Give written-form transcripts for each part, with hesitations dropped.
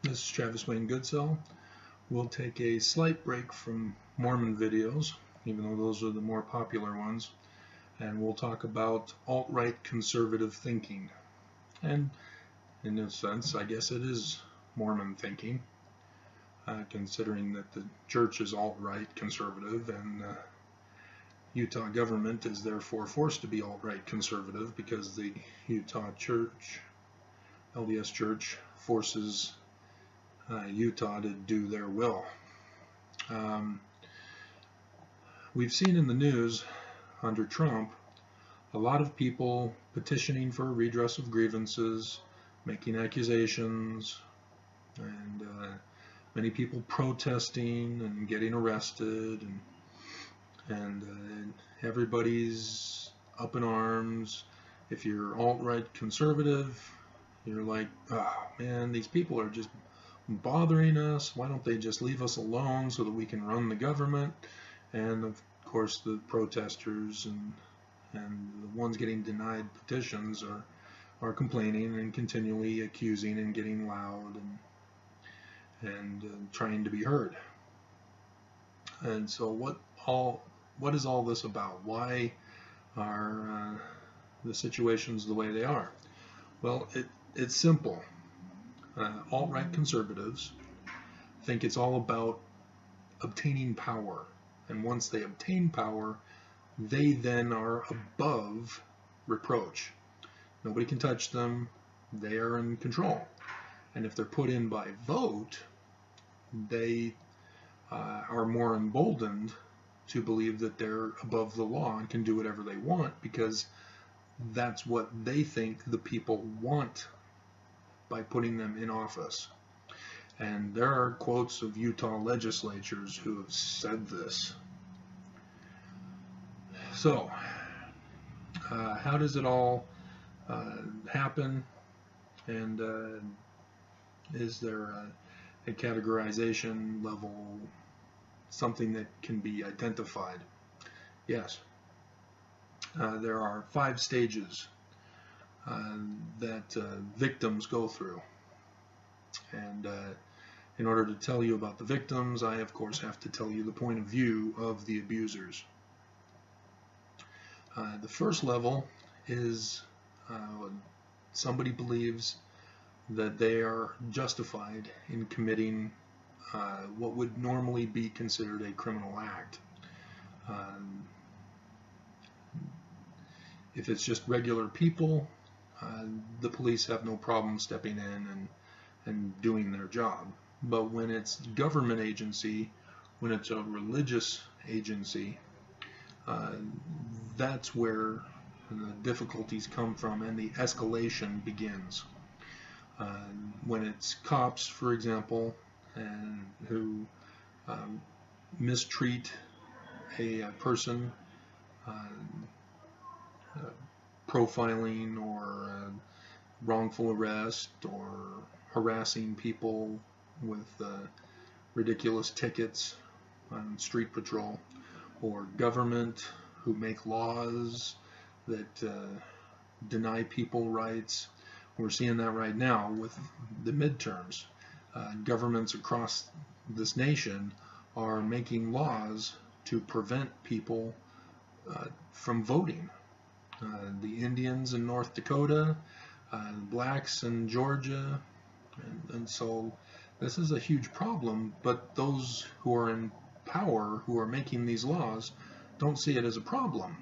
This is Travis Wayne Goodsell. We'll take a slight break from Mormon videos, even though those are the more popular ones, and we'll talk about alt-right conservative thinking. And in a sense, I guess it is Mormon thinking, considering that the church is alt-right conservative and Utah government is therefore forced to be alt-right conservative because the Utah church, LDS church, forces Utah to do their will. We've seen in the news under Trump a lot of people petitioning for redress of grievances, making accusations, and many people protesting and getting arrested, and everybody's up in arms. If you're alt-right conservative, you're like, oh man, these people are just bothering us. Why don't they just leave us alone so that we can run the government? And of course the protesters and the ones getting denied petitions are complaining and continually accusing and getting loud and trying to be heard. And so what is all this about? Why are the situations the way they are? Well, it's simple. Alt-right conservatives think it's all about obtaining power, and once they obtain power, they then are above reproach. Nobody can touch them. They are in control, and if they're put in by vote, they are more emboldened to believe that they're above the law and can do whatever they want, because that's what they think the people want by putting them in office. And there are quotes of Utah legislatures who have said this. So, how does it all happen? And is there a categorization level, something that can be identified? Yes. There are 5 stages that victims go through, and in order to tell you about the victims, I of course have to tell you the point of view of the abusers. The first level is somebody believes that they are justified in committing what would normally be considered a criminal act. If it's just regular people, the police have no problem stepping in and doing their job. But when it's government agency, when it's a religious agency, that's where the difficulties come from and the escalation begins. When it's cops, for example, and who mistreat a person, profiling or wrongful arrest or harassing people with ridiculous tickets on street patrol, or government who make laws that deny people rights. We're seeing that right now with the midterms. Governments across this nation are making laws to prevent people from voting. The Indians in North Dakota, blacks in Georgia, and so this is a huge problem, but those who are in power, who are making these laws, don't see it as a problem.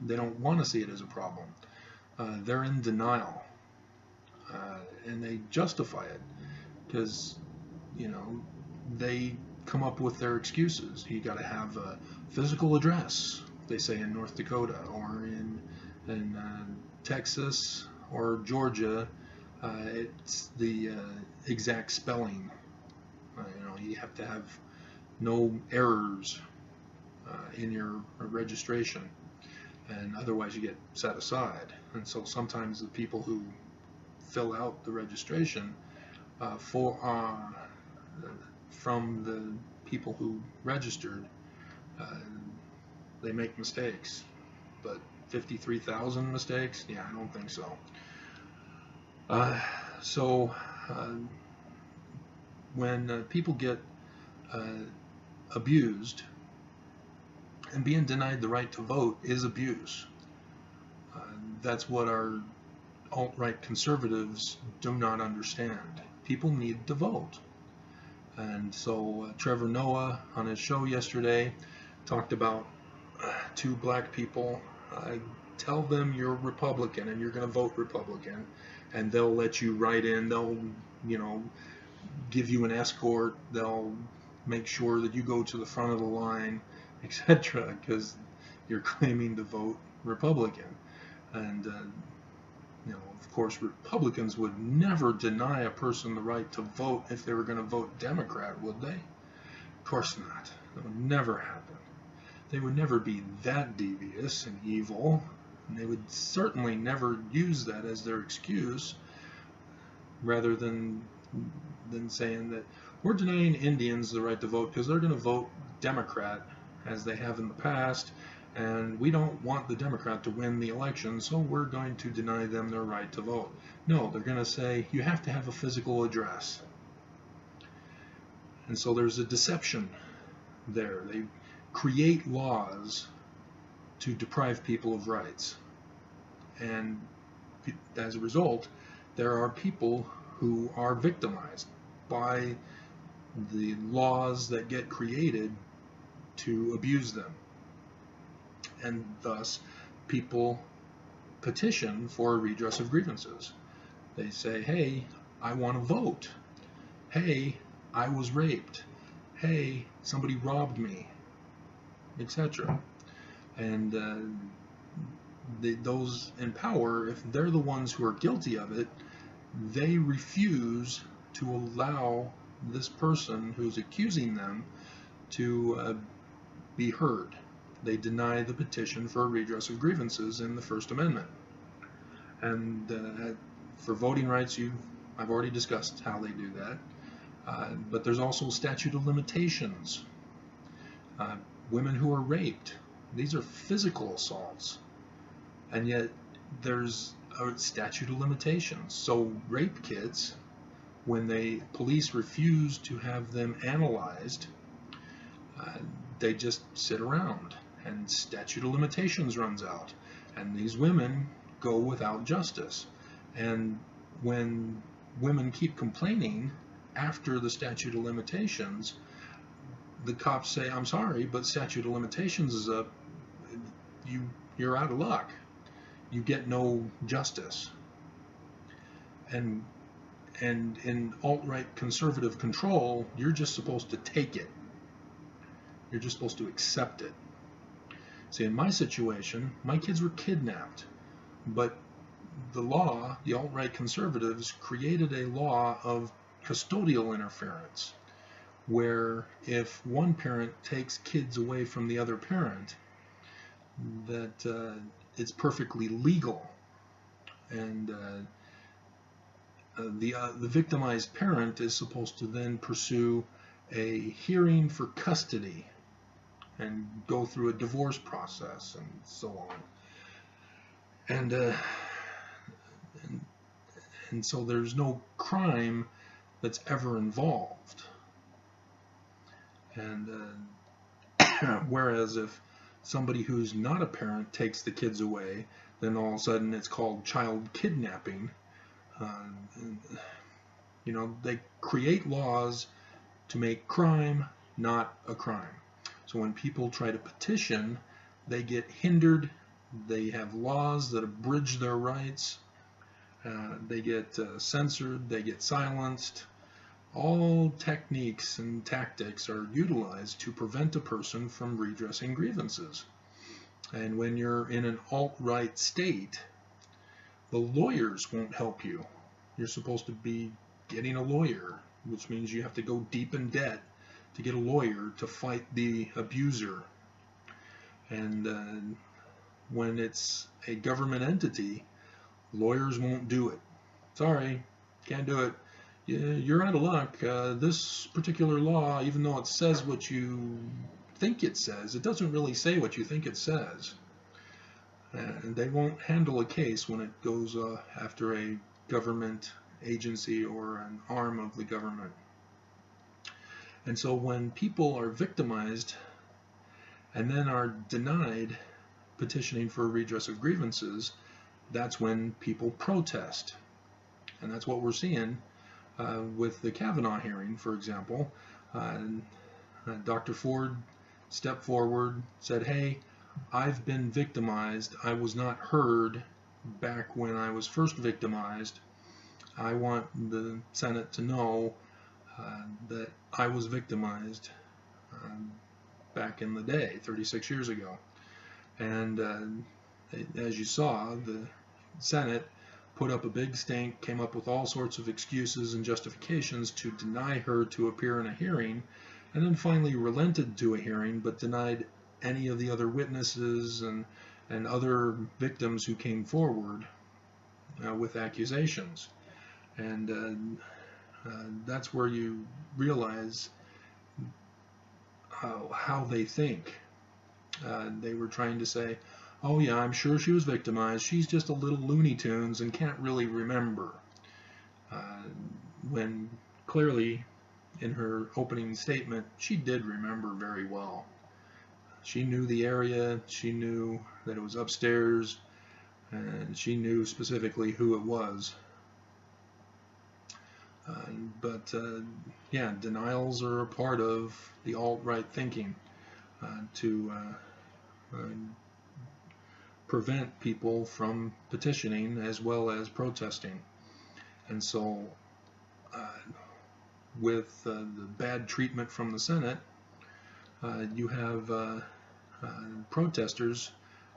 They don't want to see it as a problem. They're in denial, and they justify it because, you know, they come up with their excuses. You got to have a physical address, they say, in North Dakota, or in Texas or Georgia. It's the exact spelling. You have to have no errors in your registration, and otherwise you get set aside. And so sometimes the people who fill out the registration from the people who registered, they make mistakes. But 53,000 mistakes? Yeah, I don't think so. when people get abused, and being denied the right to vote is abuse. That's what our alt-right conservatives do not understand. People need to vote. And so Trevor Noah on his show yesterday talked about two black people. Tell them you're Republican and you're going to vote Republican, and they'll let you right in. They'll, give you an escort. They'll make sure that you go to the front of the line, etc., because you're claiming to vote Republican. And of course, Republicans would never deny a person the right to vote if they were going to vote Democrat, would they? Of course not. That would never happen. They would never be that devious and evil, and they would certainly never use that as their excuse, rather than saying that we're denying Indians the right to vote because they're going to vote Democrat, as they have in the past, and we don't want the Democrat to win the election, so we're going to deny them their right to vote. No, they're going to say you have to have a physical address. And so there's a deception there. They create laws to deprive people of rights. And as a result, there are people who are victimized by the laws that get created to abuse them. And thus, people petition for a redress of grievances. They say, hey, I want to vote. Hey, I was raped. Hey, somebody robbed me, etc. And those in power, if they're the ones who are guilty of it, they refuse to allow this person who's accusing them to be heard. They deny the petition for a redress of grievances in the First Amendment. And for voting rights, I've already discussed how they do that. But there's also statute of limitations. Women who are raped, these are physical assaults, and yet there's a statute of limitations. So rape kits, when police refuse to have them analyzed, they just sit around, and statute of limitations runs out, and these women go without justice. And when women keep complaining after the statute of limitations, the cops say, I'm sorry, but statute of limitations is up. You're out of luck. You get no justice. And in alt-right conservative control, you're just supposed to take it. You're just supposed to accept it. See, in my situation, my kids were kidnapped, but the law, the alt-right conservatives, created a law of custodial interference, where if one parent takes kids away from the other parent, that it's perfectly legal, and the victimized parent is supposed to then pursue a hearing for custody and go through a divorce process and so on. And so there's no crime that's ever involved. And whereas if somebody who's not a parent takes the kids away, then all of a sudden it's called child kidnapping. They create laws to make crime not a crime. So when people try to petition, they get hindered. They have laws that abridge their rights. They get censored. They get silenced. All techniques and tactics are utilized to prevent a person from redressing grievances. And when you're in an alt-right state, the lawyers won't help you. You're supposed to be getting a lawyer, which means you have to go deep in debt to get a lawyer to fight the abuser. And when it's a government entity, lawyers won't do it. Sorry, can't do it. You're out of luck. This particular law, even though it says what you think it says, it doesn't really say what you think it says. And they won't handle a case when it goes after a government agency or an arm of the government. And so when people are victimized and then are denied petitioning for a redress of grievances, that's when people protest. And that's what we're seeing with the Kavanaugh hearing, for example. Dr. Ford stepped forward, said, hey, I've been victimized. I was not heard back when I was first victimized. I want the Senate to know that I was victimized back in the day, 36 years ago. And as you saw, the Senate put up a big stink, came up with all sorts of excuses and justifications to deny her to appear in a hearing, and then finally relented to a hearing, but denied any of the other witnesses and other victims who came forward with accusations. And that's where you realize how they think. They were trying to say, oh yeah, I'm sure she was victimized. She's just a little Looney Tunes and can't really remember. When clearly in her opening statement, she did remember very well. She knew the area, she knew that it was upstairs, and she knew specifically who it was. But yeah, denials are a part of the alt-right thinking to prevent people from petitioning as well as protesting. And so with the bad treatment from the Senate, you have protesters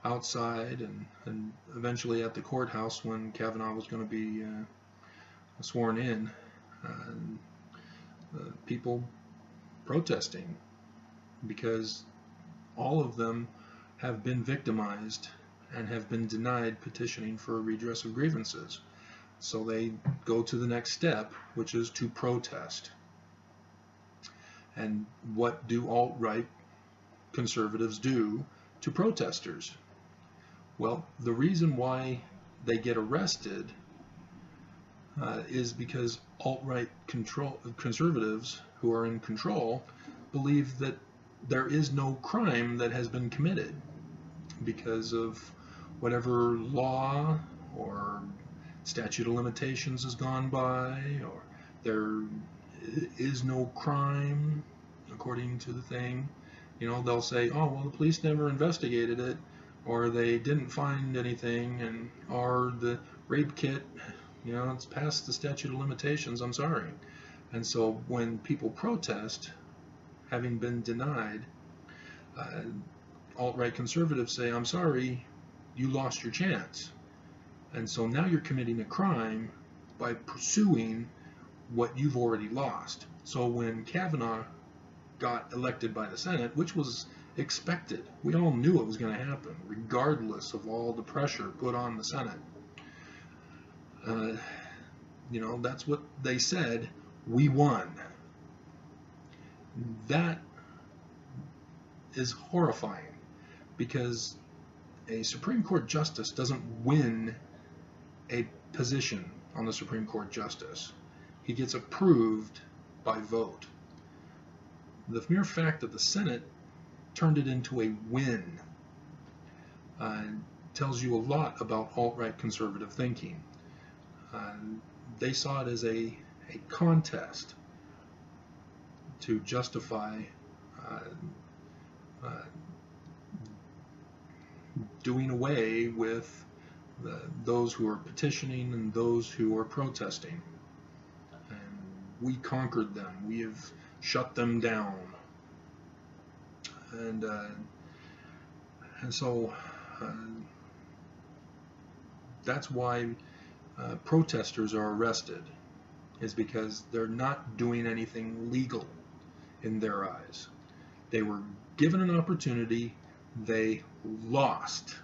outside and eventually at the courthouse when Kavanaugh was going to be sworn in, people protesting because all of them have been victimized and have been denied petitioning for a redress of grievances. So they go to the next step, which is to protest. And what do alt-right conservatives do to protesters? Well, the reason why they get arrested is because alt-right conservatives who are in control believe that there is no crime that has been committed because of whatever law or statute of limitations has gone by, or there is no crime according to the thing. You know, they'll say, oh, well, the police never investigated it, or they didn't find anything, and or the rape kit, you know, it's past the statute of limitations, I'm sorry. And so when people protest, having been denied, alt-right conservatives say, I'm sorry, you lost your chance. And so now you're committing a crime by pursuing what you've already lost. So when Kavanaugh got elected by the Senate, which was expected, we all knew it was going to happen, regardless of all the pressure put on the Senate. You know, that's what they said, we won. That is horrifying, because a Supreme Court justice doesn't win a position on the Supreme Court justice. He gets approved by vote. The mere fact that the Senate turned it into a win tells you a lot about alt-right conservative thinking. They saw it as a contest to justify doing away with those who are petitioning and those who are protesting. And we conquered them. We have shut them down. And so that's why protesters are arrested, is because they're not doing anything legal in their eyes. They were given an opportunity, they lost.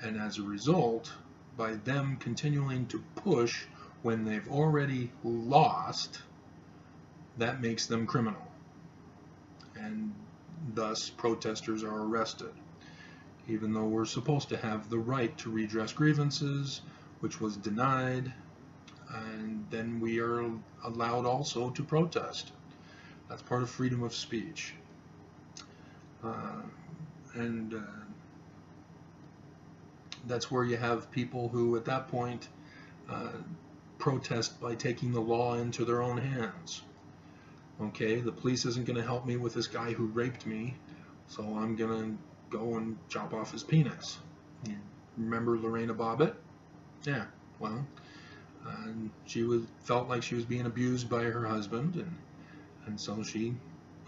And as a result, by them continuing to push when they've already lost, that makes them criminal. And thus protesters are arrested. Even though we're supposed to have the right to redress grievances, which was denied, and then we are allowed also to protest. That's part of freedom of speech. And that's where you have people who, at that point, protest by taking the law into their own hands. Okay, the police isn't going to help me with this guy who raped me, so I'm going to go and chop off his penis. You remember Lorena Bobbitt? Yeah, well, she felt like she was being abused by her husband, and so she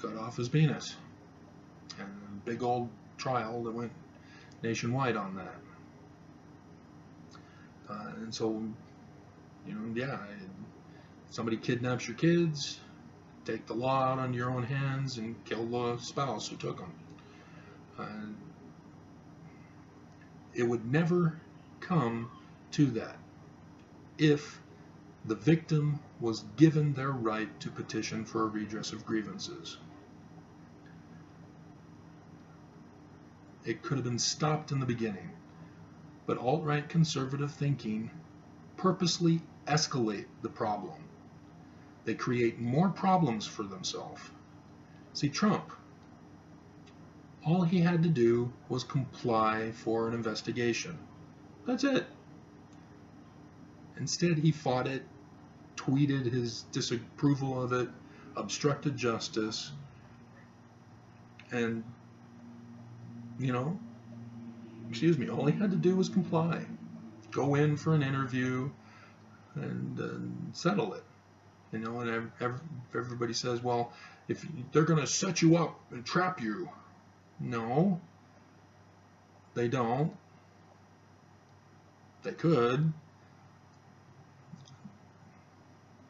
cut off his penis. And a big old trial that went nationwide on that. And so, yeah, somebody kidnaps your kids, take the law out on your own hands and kill the spouse who took them. It would never come to that if the victim was given their right to petition for a redress of grievances. It could have been stopped in the beginning, but alt-right conservative thinking purposely escalate the problem. They create more problems for themselves. See, Trump, all he had to do was comply for an investigation. That's it. Instead, he fought it, tweeted his disapproval of it, obstructed justice, and, all he had to do was comply. Go in for an interview and settle it. And everybody says, well, if they're going to set you up and trap you. No, they don't. They could.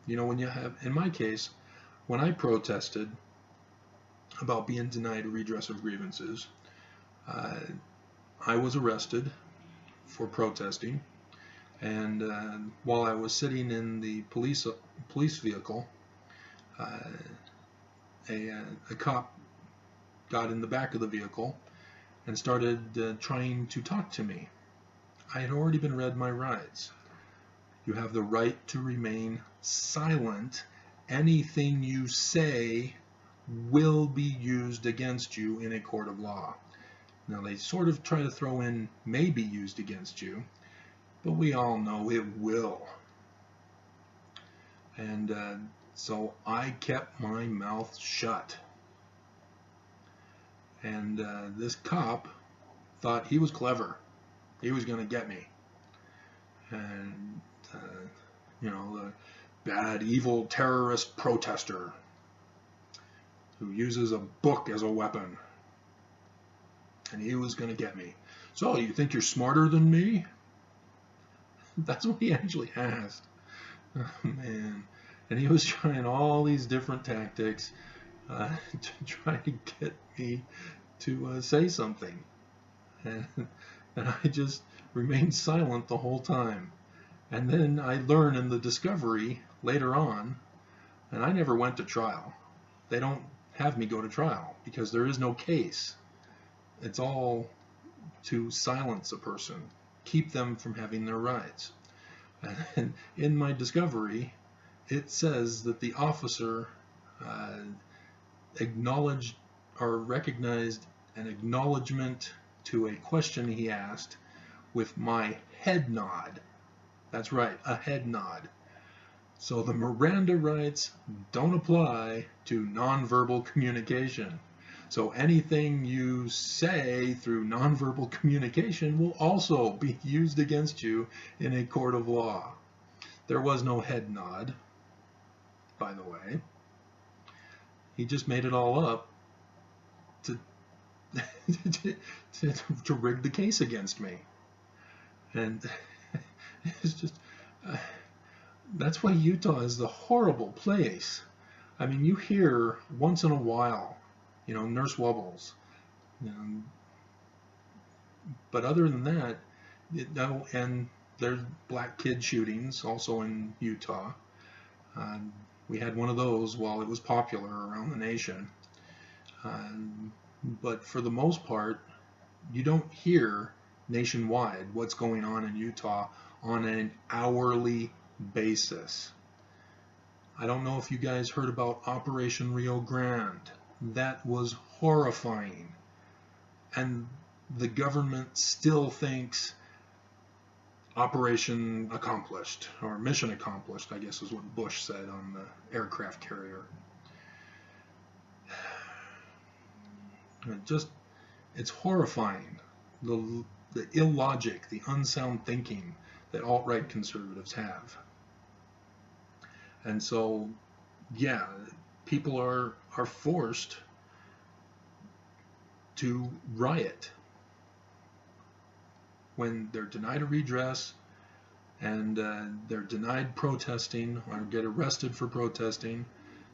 When you have, in my case, when I protested about being denied a redress of grievances, I was arrested for protesting. And while I was sitting in the police vehicle, a cop got in the back of the vehicle and started trying to talk to me. I had already been read my rights. You have the right to remain silent. Anything you say will be used against you in a court of law. Now, they sort of try to throw in may be used against you, but we all know it will. And so I kept my mouth shut. And this cop thought he was clever. He was going to get me. And, the bad, evil, terrorist protester who uses a book as a weapon. And he was going to get me. So, you think you're smarter than me? That's what he actually asked. Oh, man. And he was trying all these different tactics to try to get me to say something. And I just remained silent the whole time. And then I learned in the discovery later on, and I never went to trial. They don't have me go to trial because there is no case. It's all to silence a person, keep them from having their rights. And in my discovery, it says that the officer acknowledged or recognized an acknowledgement to a question he asked with my head nod. That's right, a head nod. So the Miranda rights don't apply to nonverbal communication. So anything you say through nonverbal communication will also be used against you in a court of law. There was no head nod, by the way. He just made it all up to to rig the case against me. And it's just, that's why Utah is the horrible place. I mean, you hear once in a while, Nurse Wubbles. But other than that, and there's black kid shootings also in Utah. We had one of those while it was popular around the nation. But for the most part, you don't hear nationwide what's going on in Utah on an hourly basis. I don't know if you guys heard about Operation Rio Grande. That was horrifying. And the government still thinks operation accomplished, or mission accomplished, I guess is what Bush said on the aircraft carrier. It's horrifying, the illogic, the unsound thinking that alt-right conservatives have. And so, yeah, people are forced to riot when they're denied a redress, and they're denied protesting or get arrested for protesting,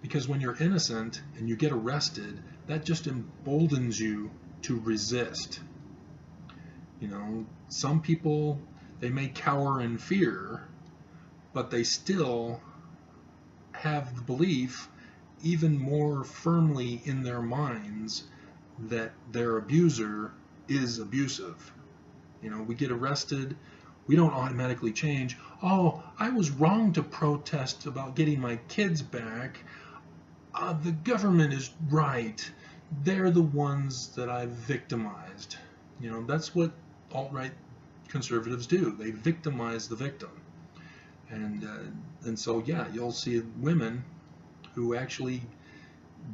because when you're innocent and you get arrested, that just emboldens you to resist. You know, some people, they may cower in fear, but they still have the belief even more firmly in their minds that their abuser is abusive. You know, we get arrested, we don't automatically change. Oh, I was wrong to protest about getting my kids back. The government is right. They're the ones that I've victimized. You know, that's what alt-right conservatives do. They victimize the victim. And so, yeah, you'll see women who actually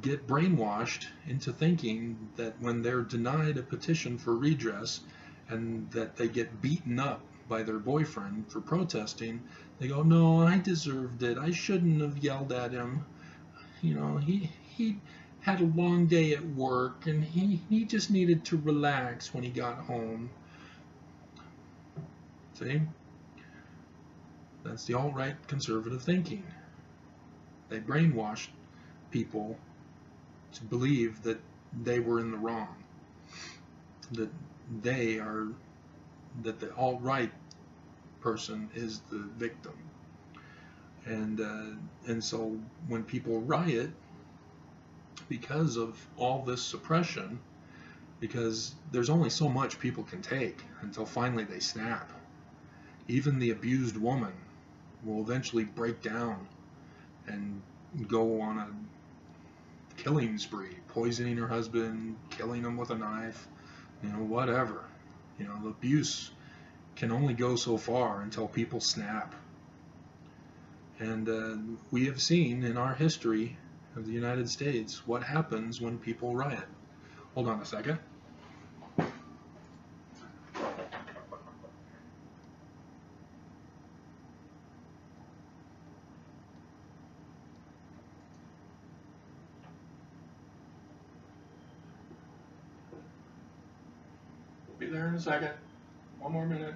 get brainwashed into thinking that when they're denied a petition for redress and that they get beaten up by their boyfriend for protesting, they go, no, I deserved it. I shouldn't have yelled at him. You know, he had a long day at work and he just needed to relax when he got home. See? That's the alt-right conservative thinking. They brainwashed people to believe that they were in the wrong, that the alt-right person is the victim. And so when people riot because of all this suppression, because there's only so much people can take until finally they snap. Even the abused woman will eventually break down and go on a killing spree, poisoning her husband, killing him with a knife, you know, whatever. You know, the abuse can only go so far until people snap. And we have seen in our history of the United States what happens when people riot. Hold on a second. Be there in a second. One more minute.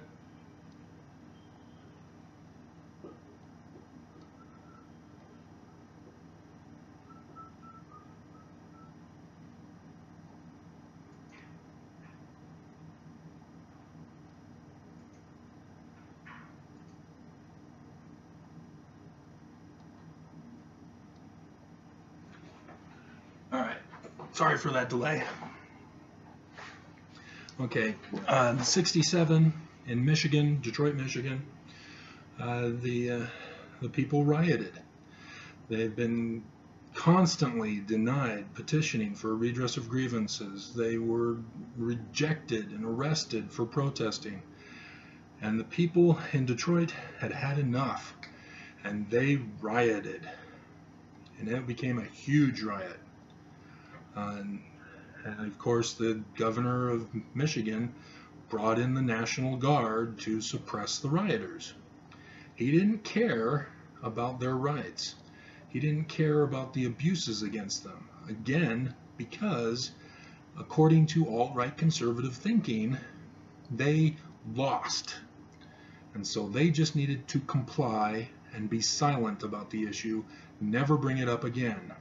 All right. Sorry for that delay. Okay, 67 in Michigan, Detroit, Michigan, the people rioted. They've been constantly denied petitioning for redress of grievances. They were rejected and arrested for protesting. And the people in Detroit had had enough, and they rioted. And it became a huge riot. And of course, the governor of Michigan brought in the National Guard to suppress the rioters. He didn't care about their rights. He didn't care about the abuses against them. Again, because, according to alt-right conservative thinking, they lost. And so they just needed to comply and be silent about the issue, never bring it up again.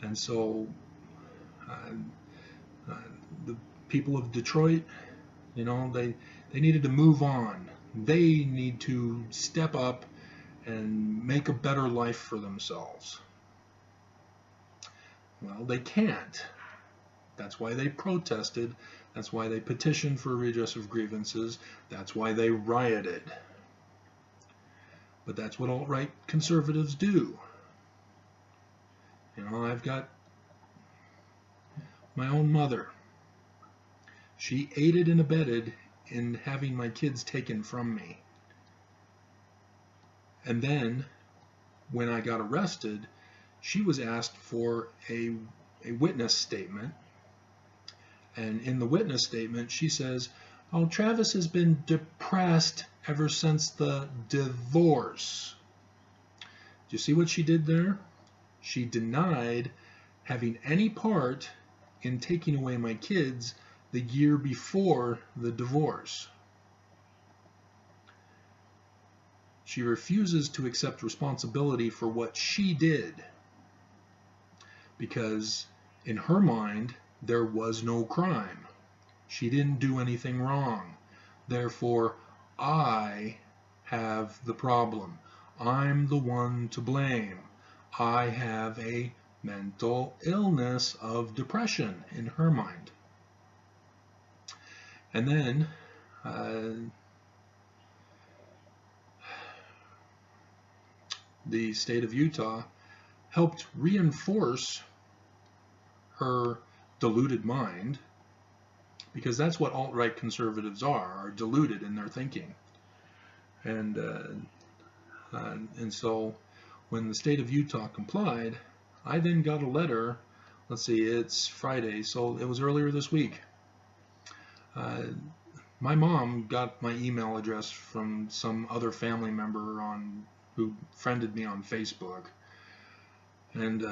And so the people of Detroit, you know, they needed to move on. They need to step up and make a better life for themselves. Well, they can't. That's why they protested. That's why they petitioned for redress of grievances. That's why they rioted. But that's what alt-right conservatives do. You know, I've got my own mother. She aided and abetted in having my kids taken from me. And then, when I got arrested, she was asked for a witness statement. And in the witness statement, she says, "Oh, Travis has been depressed ever since the divorce." Do you see what she did there? She denied having any part in taking away my kids the year before the divorce. She refuses to accept responsibility for what she did because in her mind there was no crime. She didn't do anything wrong. Therefore, I have the problem. I'm the one to blame. I have a mental illness of depression in her mind. And then the state of Utah helped reinforce her deluded mind, because that's what alt-right conservatives are deluded in their thinking. And so when the state of Utah complied, I then got a letter. Let's see, it's Friday, so it was earlier this week. My mom got my email address from some other family member who friended me on Facebook. And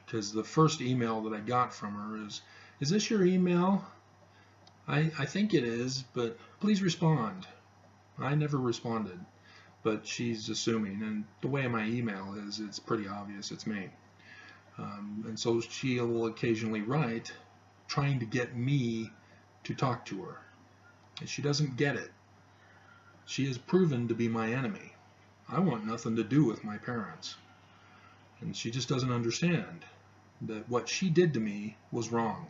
because the first email that I got from her is this your email? I think it is, but please respond. I never responded, but she's assuming, and the way my email is, it's pretty obvious it's me. And so she will occasionally write trying to get me to talk to her. And she doesn't get it. She has proven to be my enemy. I want nothing to do with my parents. And she just doesn't understand that what she did to me was wrong.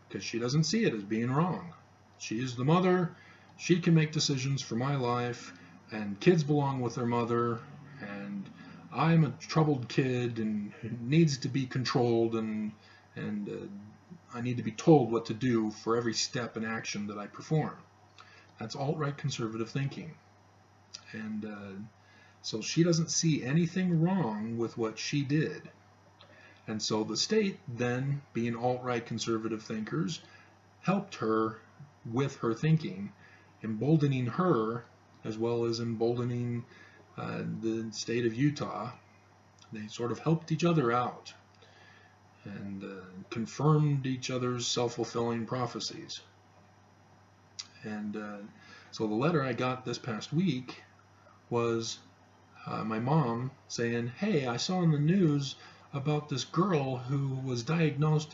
Because she doesn't see it as being wrong. She is the mother. She can make decisions for my life. And kids belong with their mother. And I'm a troubled kid and needs to be controlled. And I need to be told what to do for every step and action that I perform. That's alt-right conservative thinking. And so she doesn't see anything wrong with what she did. And so the state then, being alt-right conservative thinkers, helped her with her thinking, emboldening her as well as emboldening the state of Utah. They sort of helped each other out and confirmed each other's self-fulfilling prophecies. And so the letter I got this past week was my mom saying, "Hey, I saw in the news about this girl who was diagnosed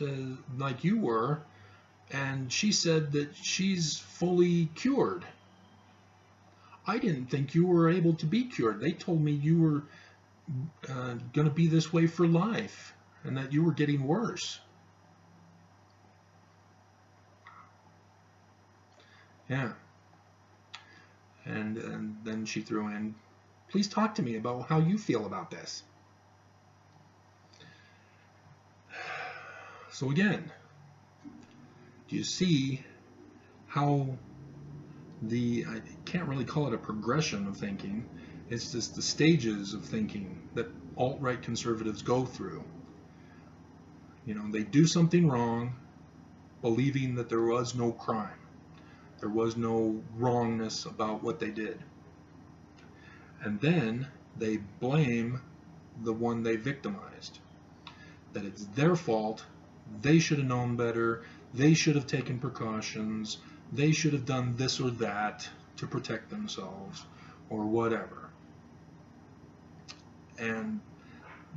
like you were, and she said that she's fully cured. I didn't think you were able to be cured. They told me you were going to be this way for life and that you were getting worse." Yeah. And then she threw in, "Please talk to me about how you feel about this." So again, do you see how I can't really call it a progression of thinking, it's just the stages of thinking that alt-right conservatives go through. You know, they do something wrong, believing that there was no crime. There was no wrongness about what they did. And then they blame the one they victimized. That it's their fault, they should have known better, they should have taken precautions, they should have done this or that to protect themselves, or whatever. And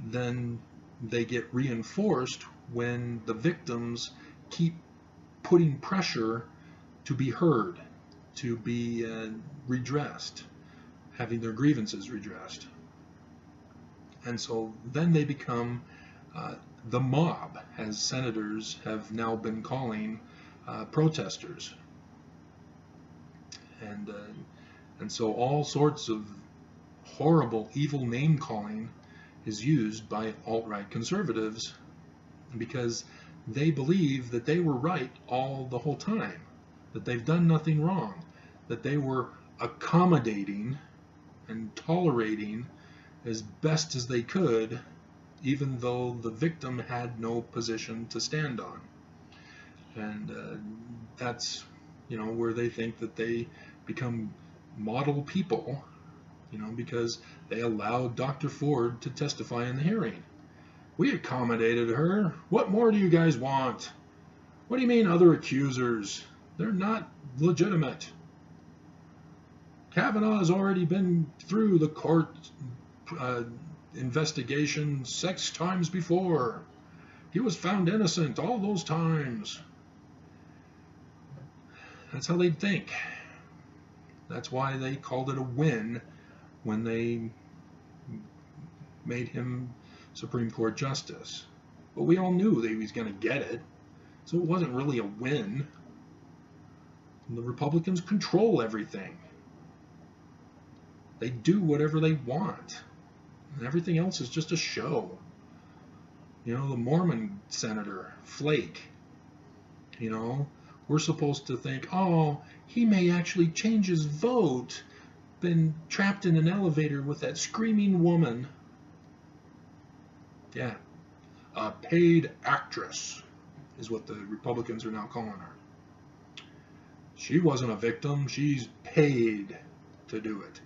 then they get reinforced when the victims keep putting pressure to be heard, to be redressed, having their grievances redressed. And so then they become the mob, as senators have now been calling protesters. And so all sorts of horrible, evil name-calling is used by alt-right conservatives because they believe that they were right all the whole time, that they've done nothing wrong, that they were accommodating and tolerating as best as they could, even though the victim had no position to stand on. And that's, where they think that they become model people, because they allowed Dr. Ford to testify in the hearing. We accommodated her. What more do you guys want? What do you mean other accusers? They're not legitimate. Kavanaugh has already been through the court investigation 6 times before. He was found innocent all those times. That's how they think. That's why they called it a win when they made him Supreme Court Justice. But we all knew that he was going to get it, so it wasn't really a win. And the Republicans control everything. They do whatever they want. And everything else is just a show. The Mormon senator, Flake, we're supposed to think, oh, he may actually change his vote. Been trapped in an elevator with that screaming woman. Yeah, a paid actress is what the Republicans are now calling her. She wasn't a victim. She's paid to do it.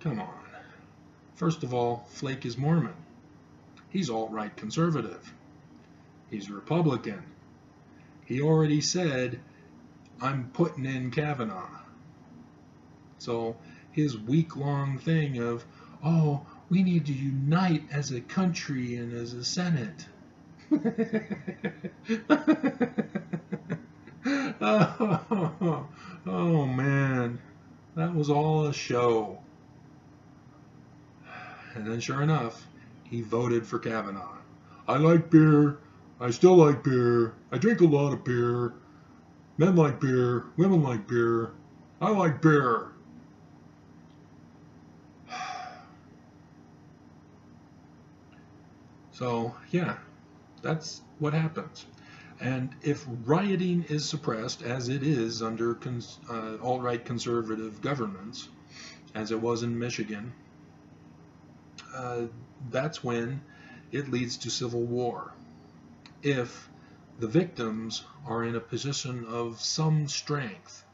Come on. First of all, Flake is Mormon. He's alt-right conservative. He's Republican. He already said, I'm putting in Kavanaugh. So his week-long thing of, oh, we need to unite as a country and as a Senate. Oh, man. That was all a show. And then sure enough, he voted for Kavanaugh. I like beer. I still like beer. I drink a lot of beer. Men like beer. Women like beer. I like beer. So, yeah, that's what happens. And if rioting is suppressed, as it is under alt-right conservative governments, as it was in Michigan, that's when it leads to civil war. If the victims are in a position of some strength,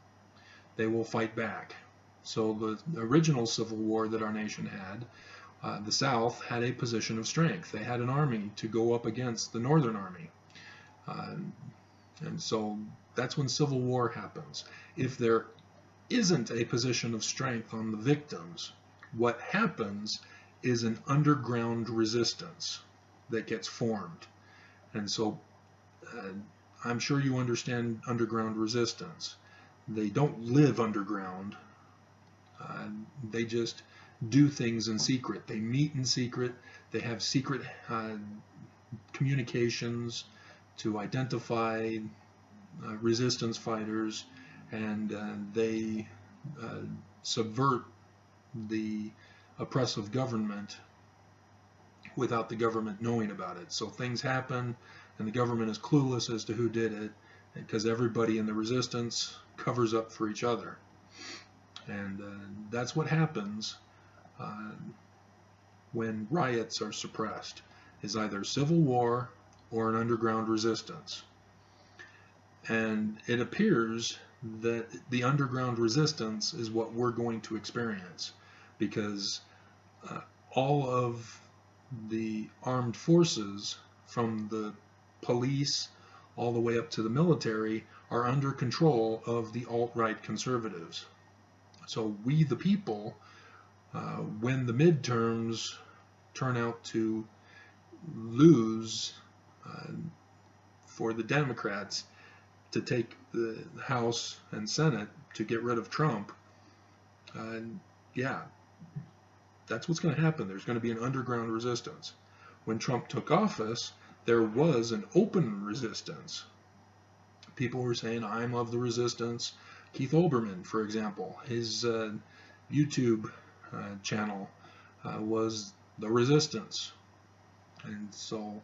they will fight back. So the original civil war that our nation had, the South had a position of strength. They had an army to go up against the Northern Army. And so that's when civil war happens. If there isn't a position of strength on the victims, what happens is an underground resistance that gets formed. And so I'm sure you understand underground resistance. They don't live underground. They just do things in secret. They meet in secret. They have secret communications to identify resistance fighters, and they subvert the oppressive government without the government knowing about it. So things happen, and the government is clueless as to who did it, because everybody in the resistance covers up for each other. And that's what happens when riots are suppressed, is either civil war or an underground resistance. And it appears that the underground resistance is what we're going to experience, because all of the armed forces, from the police all the way up to the military, are under control of the alt-right conservatives. So we, the people, when the midterms turn out to lose for the Democrats to take the House and Senate to get rid of Trump, yeah, that's what's going to happen. There's going to be an underground resistance. When Trump took office, there was an open resistance. People were saying, I'm of the resistance. Keith Olbermann, for example, his YouTube channel was the resistance. And so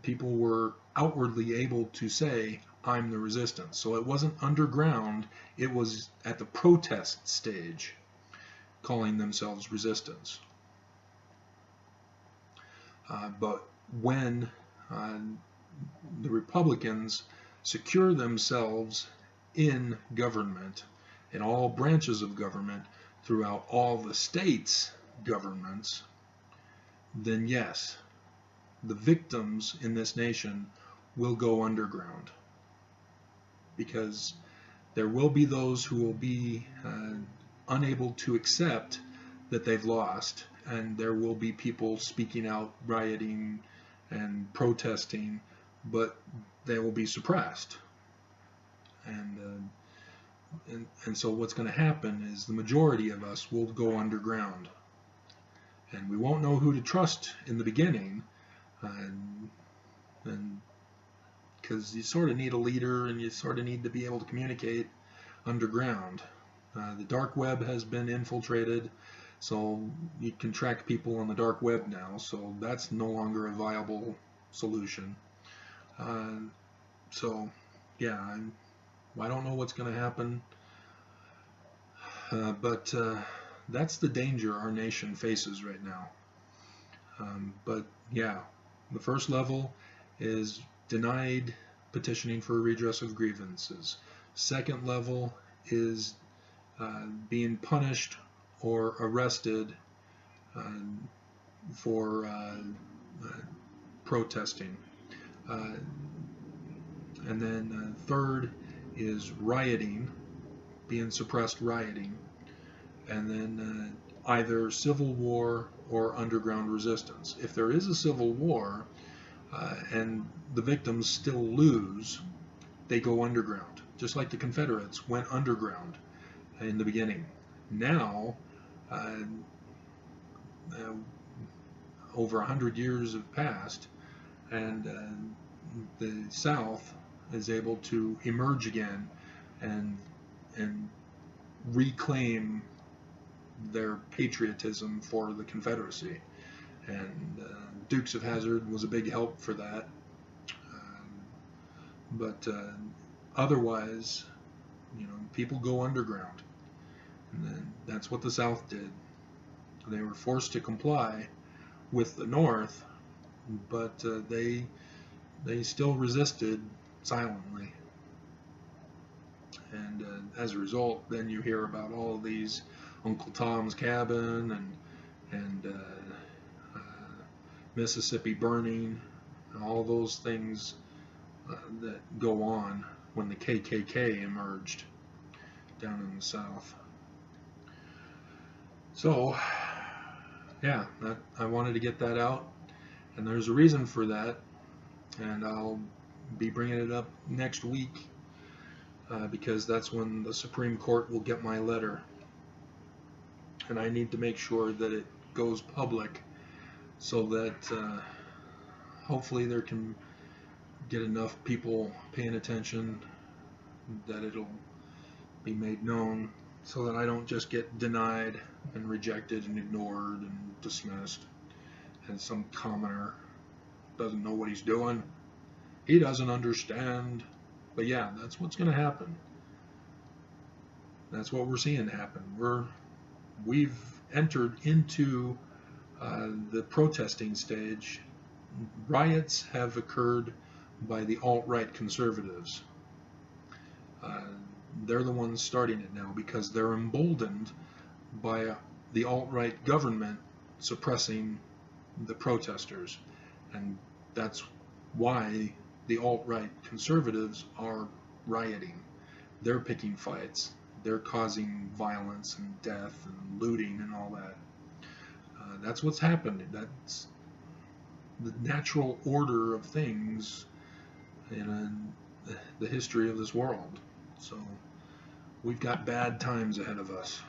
people were outwardly able to say, I'm the resistance. So it wasn't underground, it was at the protest stage, calling themselves resistance. But when the Republicans secure themselves in government, in all branches of government, throughout all the states' governments, then yes, the victims in this nation will go underground. Because there will be those who will be unable to accept that they've lost, and there will be people speaking out, rioting and protesting, but they will be suppressed. And so what's going to happen is the majority of us will go underground, and we won't know who to trust in the beginning, and because you sort of need a leader, and you sort of need to be able to communicate underground. The dark web has been infiltrated, so you can track people on the dark web now, so that's no longer a viable solution. So yeah, I don't know what's going to happen, but that's the danger our nation faces right now. But yeah, the first level is denied petitioning for a redress of grievances. Second level is being punished or arrested for protesting. And then third is rioting, being suppressed rioting. And then either civil war or underground resistance. If there is a civil war and the victims still lose, they go underground, just like the Confederates went underground in the beginning. Now, over 100 years have passed, and the South is able to emerge again and reclaim their patriotism for the Confederacy. And Dukes of Hazzard was a big help for that. But otherwise, people go underground. And then that's what the South did. They were forced to comply with the North, but they still resisted silently. And as a result, then you hear about all of these Uncle Tom's Cabin and Mississippi burning, and all those things that go on when the KKK emerged down in the South. So, yeah, I wanted to get that out, and there's a reason for that, and I'll be bringing it up next week because that's when the Supreme Court will get my letter, and I need to make sure that it goes public so that hopefully there can get enough people paying attention that it'll be made known, so that I don't just get denied and rejected and ignored and dismissed, and some commoner doesn't know what he's doing, he doesn't understand. But yeah, that's what's going to happen. That's what we're seeing happen. We've entered into the protesting stage. Riots have occurred by the alt-right conservatives. They're the ones starting it now because they're emboldened by the alt-right government suppressing the protesters, and that's why the alt-right conservatives are rioting. They're picking fights. They're causing violence and death and looting and all that. That's what's happened. That's the natural order of things in the history of this world. So we've got bad times ahead of us.